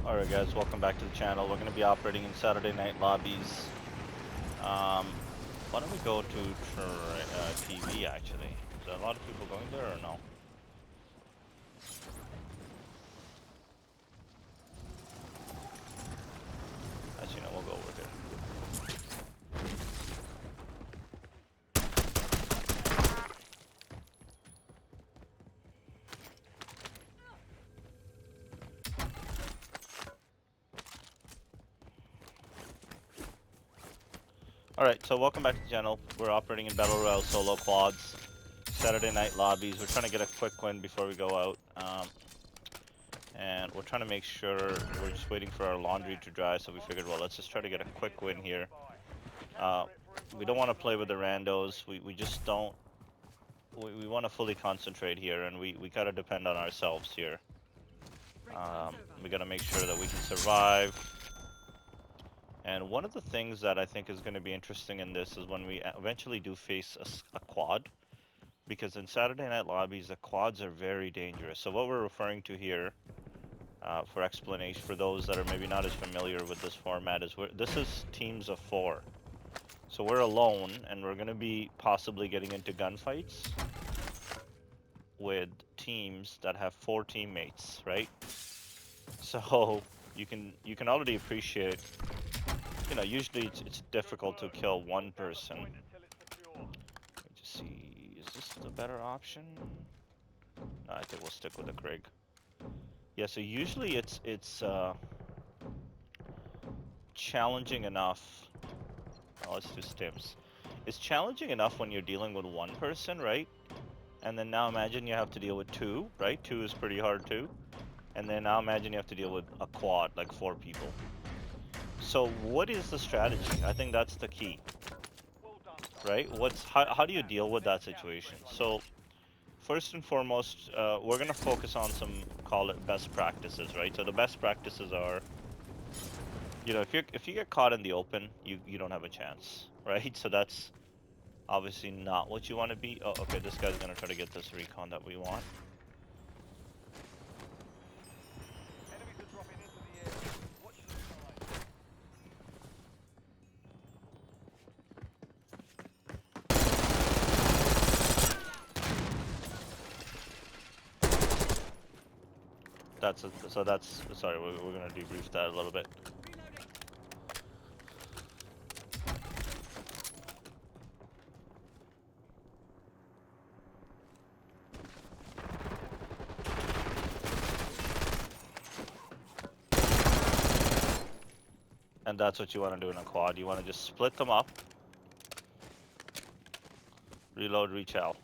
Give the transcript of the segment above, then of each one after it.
Alright guys, welcome back to the channel. We're going to be operating in Saturday night lobbies. Um, why don't we go to TV actually? Is there a lot of people going there or no? Actually, no, we'll go over here. Alright, so welcome back to the channel. We're operating in Battle Royale solo quads. Saturday night lobbies. We're trying to get a quick win before we go out. And we're trying to make sure we're just waiting for our laundry to dry, so we figured, well, let's just try to get a quick win here. We don't want to play with the randos. We just don't. We want to fully concentrate here, and we gotta depend on ourselves here. We gotta make sure that we can survive. And one of the things that I think is going to be interesting in this is when we eventually do face a quad, because in Saturday night lobbies, the quads are very dangerous. So what we're referring to here, for explanation, for those that are maybe not as familiar with this format, is this is teams of 4. So we're alone, and we're going to be possibly getting into gunfights with teams that have 4 teammates, right? So you can already appreciate, you know, usually it's difficult to kill one person. Let me just see, is this the better option? No, I think we'll stick with the Krig. Yeah, so usually it's challenging enough. Oh, let's do stims. It's challenging enough when you're dealing with one person, right? And then now imagine you have to deal with 2, right? 2 is pretty hard too. And then now imagine you have to deal with a quad, like 4 people. So what is the strategy? I think that's the key, right? How do you deal with that situation? So first and foremost, we're gonna focus on some, call it best practices, right? So the best practices are, you know, if you get caught in the open, you don't have a chance, right? So that's obviously not what you want to be. Oh, okay, this guy's gonna try to get this recon that we want. Sorry, we're gonna debrief that a little bit. And that's what you want to do in a quad. You want to just split them up, reload, rechow.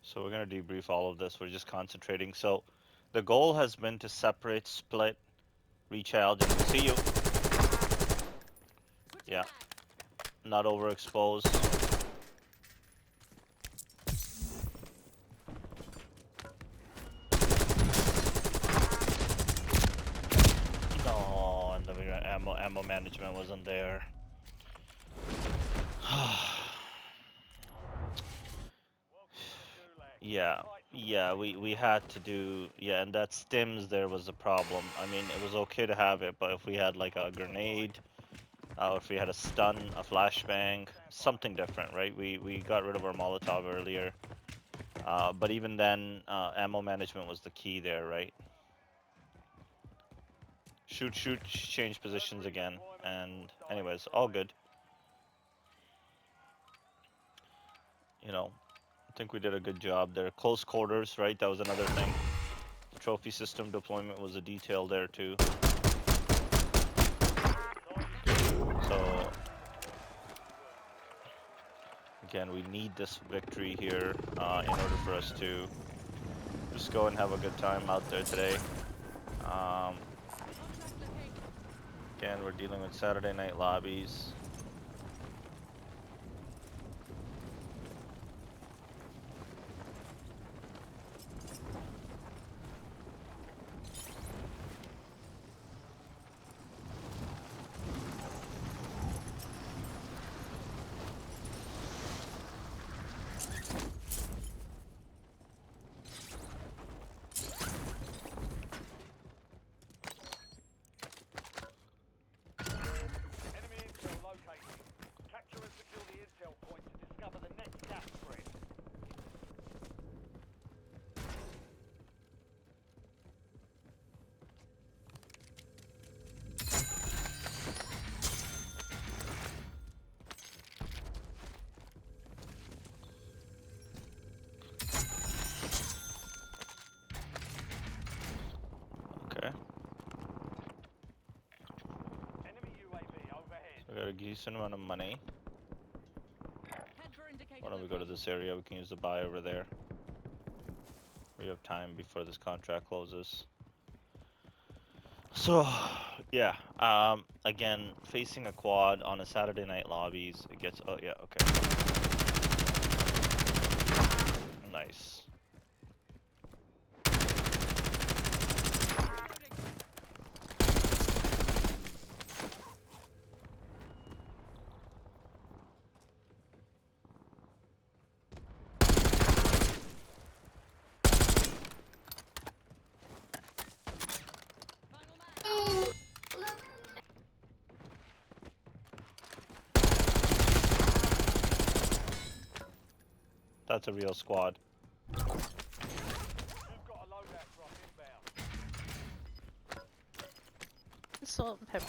So we're going to debrief all of this. We're just concentrating. So the goal has been to separate, split, recharge, and see you. Yeah. Not overexposed. No, and the ammo management wasn't there. Yeah. Yeah, we had to do, yeah, and that stims there was a problem. I mean, it was okay to have it, but if we had like a grenade, or if we had a stun, a flashbang, something different, right? We got rid of our Molotov earlier, but even then, ammo management was the key there, right? Shoot, shoot, change positions again, and anyways, all good. You know, I think we did a good job there. Close quarters, right? That was another thing. The trophy system deployment was a detail there too. So again, we need this victory here in order for us to just go and have a good time out there today. Um, Again, we're dealing with Saturday night lobbies. Okay. So we got a decent amount of money. Why don't we go to this area? We can use the buy over there. We have time before this contract closes. So, yeah. Again, facing a quad on a Saturday night lobbies, it gets. Oh yeah, okay. Nice. That's a real squad. Salt and pepper.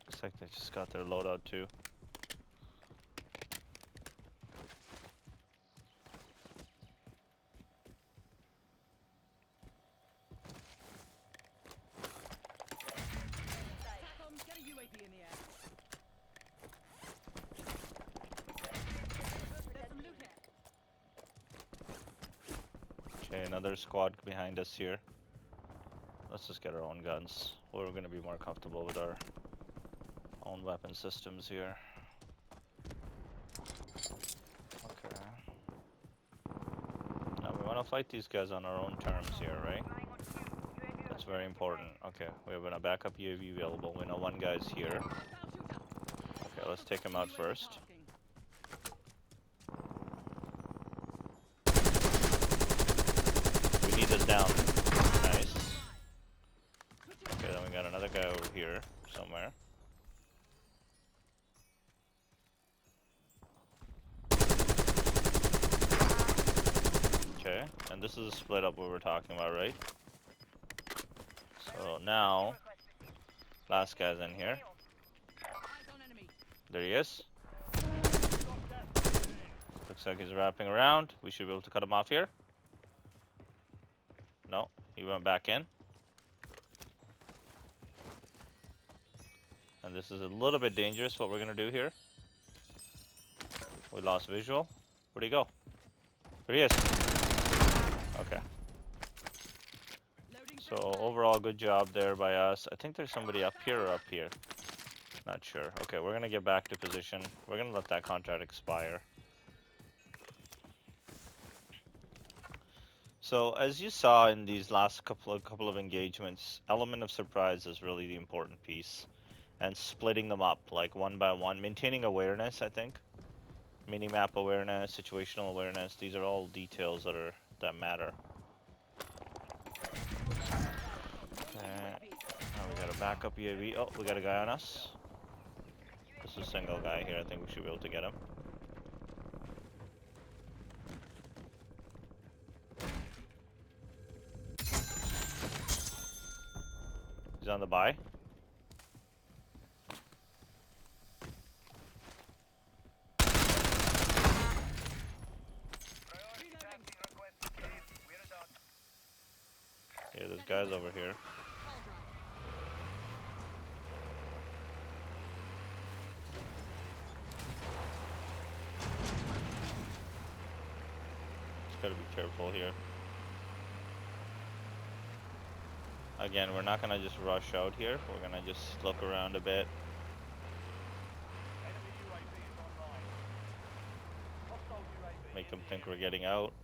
Looks like they just got their loadout too. Okay, another squad behind us here. Let's just get our own guns. We're gonna be more comfortable with our own weapon systems here. Okay. Now we want to fight these guys on our own terms here, right? That's very important. Okay, we have a backup UAV available. We know one guy's here. Okay, let's take him out first. We need this down. Nice. Okay, then we got another guy over here somewhere. Okay, and this is a split up we were talking about, right? So now, last guy's in here. There he is. Looks like he's wrapping around. We should be able to cut him off here. No, he went back in. And this is a little bit dangerous what we're gonna do here. We lost visual. Where'd he go? There he is. Okay. So overall good job there by us. I think there's somebody up here or up here. Not sure. Okay, we're gonna get back to position. We're gonna let that contract expire. So as you saw in these last couple of engagements, element of surprise is really the important piece, and splitting them up like one by one, maintaining awareness. I think minimap awareness, situational awareness. These are all details that matter. Okay. Now we got a backup UAV. Oh, we got a guy on us. This is a single guy here. I think we should be able to get him. He's on the buy. Yeah, there's guys over here. Just gotta be careful here. Again, we're not gonna just rush out here. We're gonna just look around a bit. Make them think we're getting out.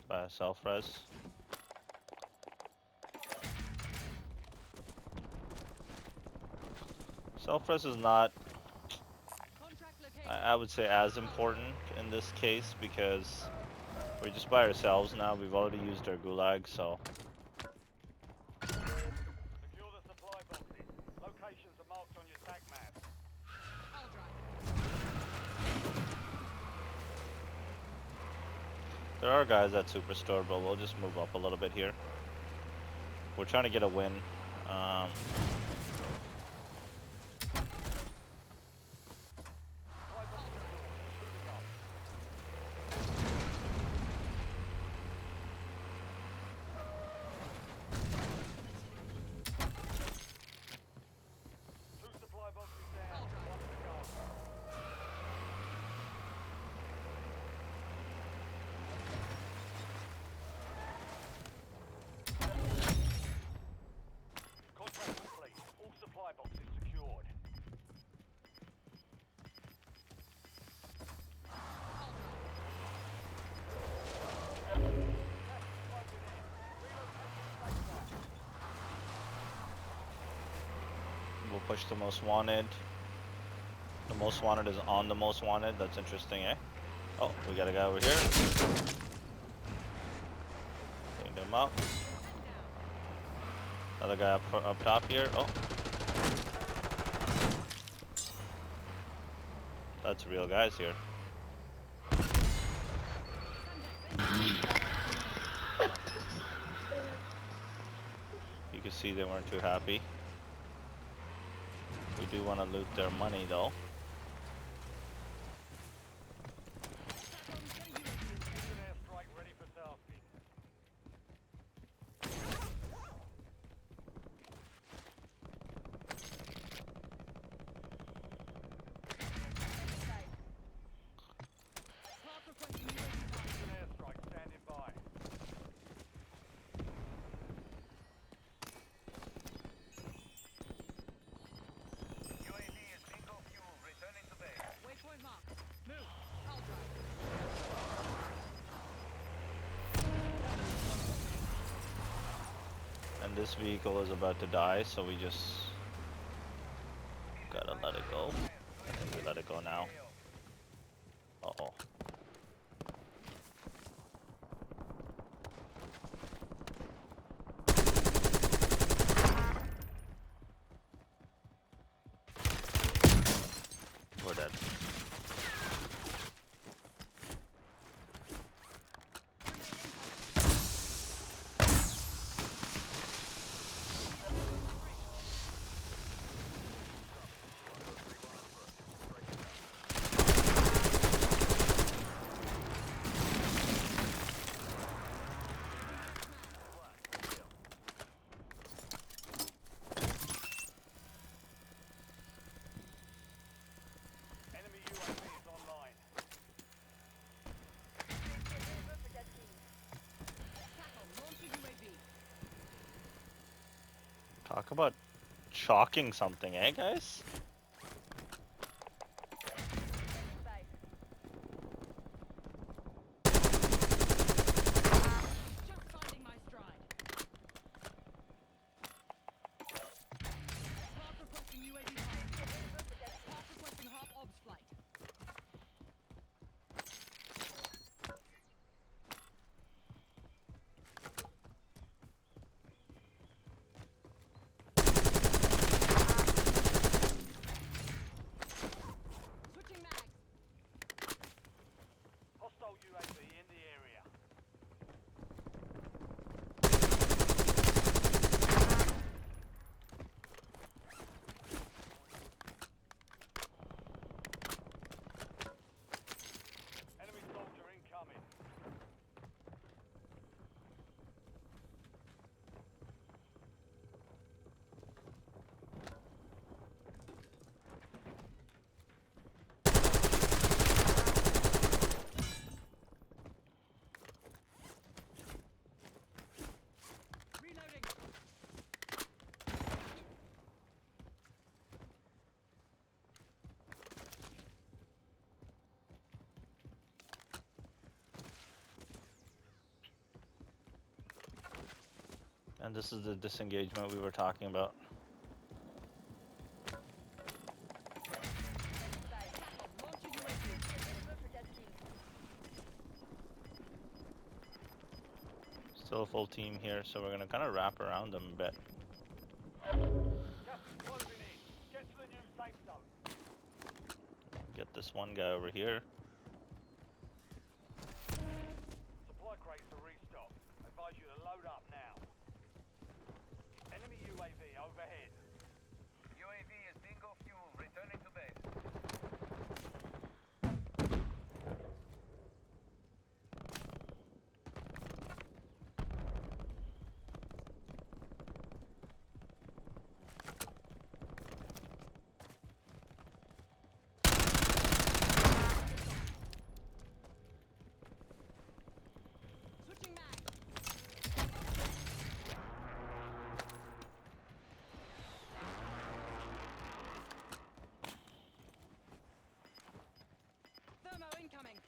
By self-res. Self-res is not, I would say, as important in this case because we're just by ourselves now. We've already used our gulag, so. Secure the supply boxes. Locations are marked on your tag map. There are guys at Superstore, but we'll just move up a little bit here. We're trying to get a win. We'll push the most wanted. The most wanted is on the most wanted. That's interesting, eh? Oh, we got a guy over here. Cleaned him up. Another guy up top here. Oh. That's real guys here. You can see they weren't too happy. We do want to loot their money though. And this vehicle is about to die, so we just gotta let it go. I think we let it go now. Uh-oh. We're dead. Talk about chalking something, eh, guys? Just finding my stride. Path requesting UAV hop. Path requesting hop obs flight. Switching mags. Hostile UAV in the area. Enemy soldier incoming. Reloading. And this is the disengagement we were talking about. Launching UAV. Still a full team here, so we're gonna kind of wrap around them a bit. Gas is closing in. Get to the new safe zone. Get this one guy over here. Supply crates to restock. Advise you to load up now. Enemy UAV overhead. UAV is bingo fuel, returning to base. Switching mags. Thermo incoming.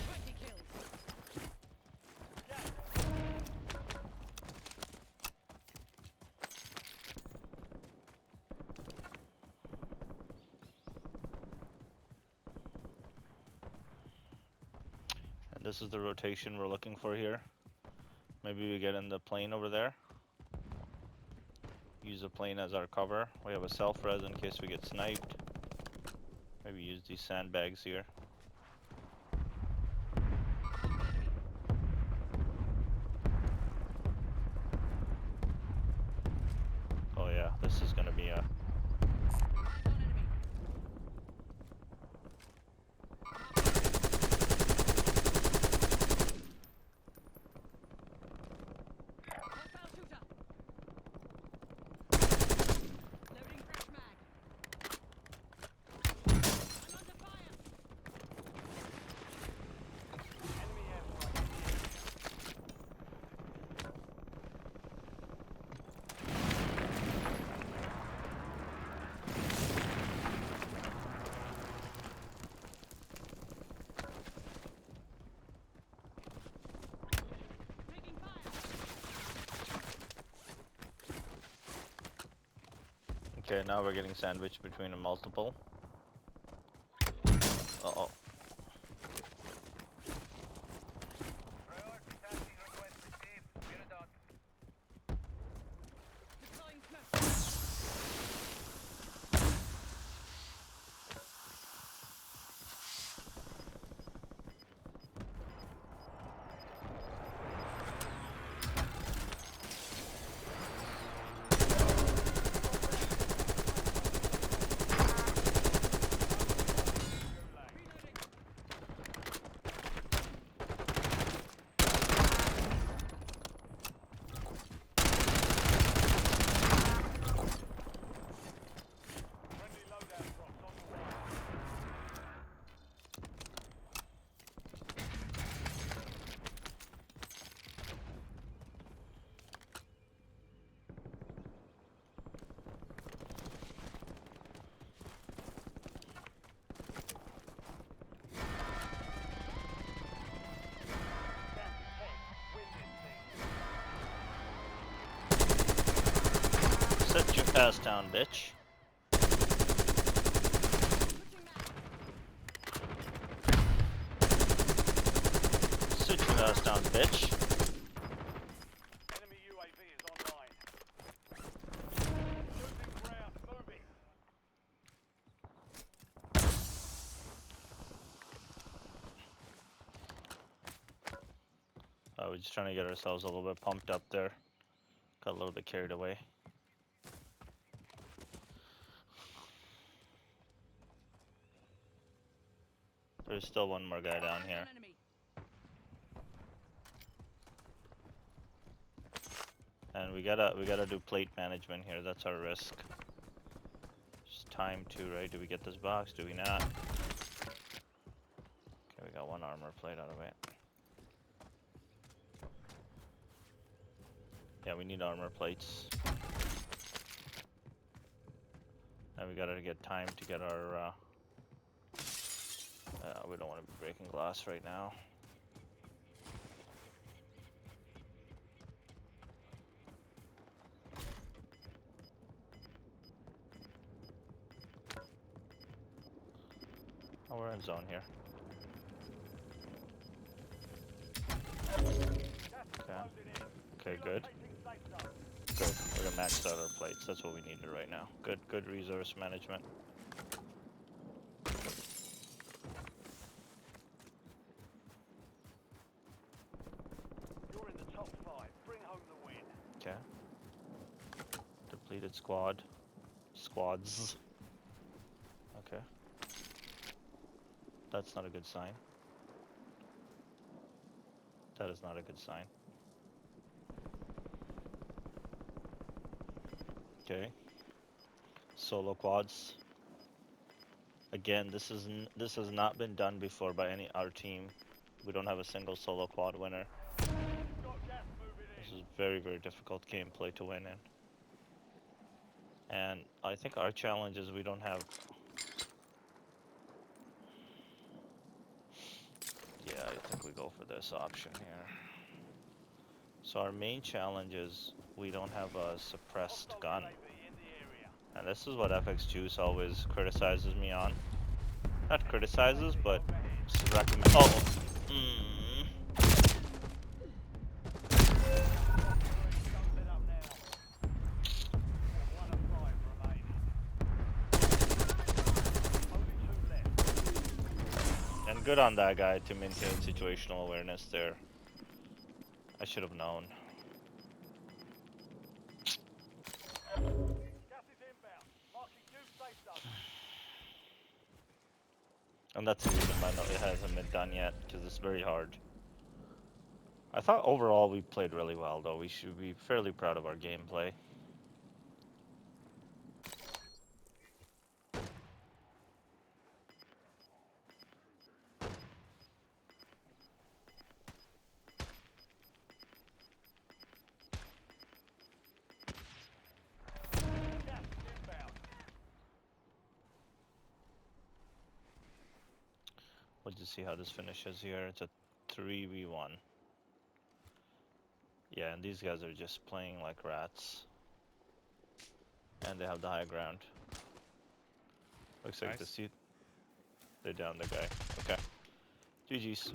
20 kills. And this is the rotation we're looking for here. Maybe we get in the plane over there. Use the plane as our cover. We have a self-res in case we get sniped. Maybe use these sandbags here. Oh yeah, this is gonna be a... Eyes on enemy. Hostile shooter. Loading fresh mag. I'm under fire. Enemy airstrike. Taking fire. Okay, now we're getting sandwiched between a multiple. Uh-oh. Priority tasking request received. Get it done. Deploying smoke. Ass down, bitch. Sit your ass down, bitch. Enemy UAV is online. Losing ground. Moving. We're just trying to get ourselves a little bit pumped up there. Got a little bit carried away. There's still one more guy down here. Enemy. And we gotta do plate management here. That's our risk. Just time to, right? Do we get this box? Do we not? Okay, we got one armor plate out of it. Yeah, we need armor plates. And we gotta get time to get our. We don't want to be breaking glass right now. Oh, we're in zone here. Okay. Okay, good. Good. We're gonna max out our plates. That's what we needed right now. Good resource management. You're in the top 5. Bring home the win. Okay. Depleted squad. Squads. Okay. That's not a good sign. That is not a good sign. Okay. Solo quads. Again, this has not been done before by our team. We don't have a single solo quad winner. Got gas moving This in. is very, very difficult gameplay to win in. And I think our challenge is we don't have. Yeah, I think we go for this option here. So our main challenge is we don't have a suppressed gun. UAV in the area. And this is what FX Juice always criticizes me on. Not criticizes, but recommends. Oh! Don't let up now. 1 of 5 remaining. Only 2 left. And good on that guy to maintain situational awareness there. I should have known. Gas is inbound. Marking new safe zone. And that's the reason why it hasn't been done yet, because it's very hard. I thought overall we played really well, though. We should be fairly proud of our gameplay. Gas is inbound. We'll just see how this finishes here. It's a 3v1. Yeah, and these guys are just playing like rats. And they have the high ground. Looks like Nice. the seat. They're down the guy. Okay. GG's.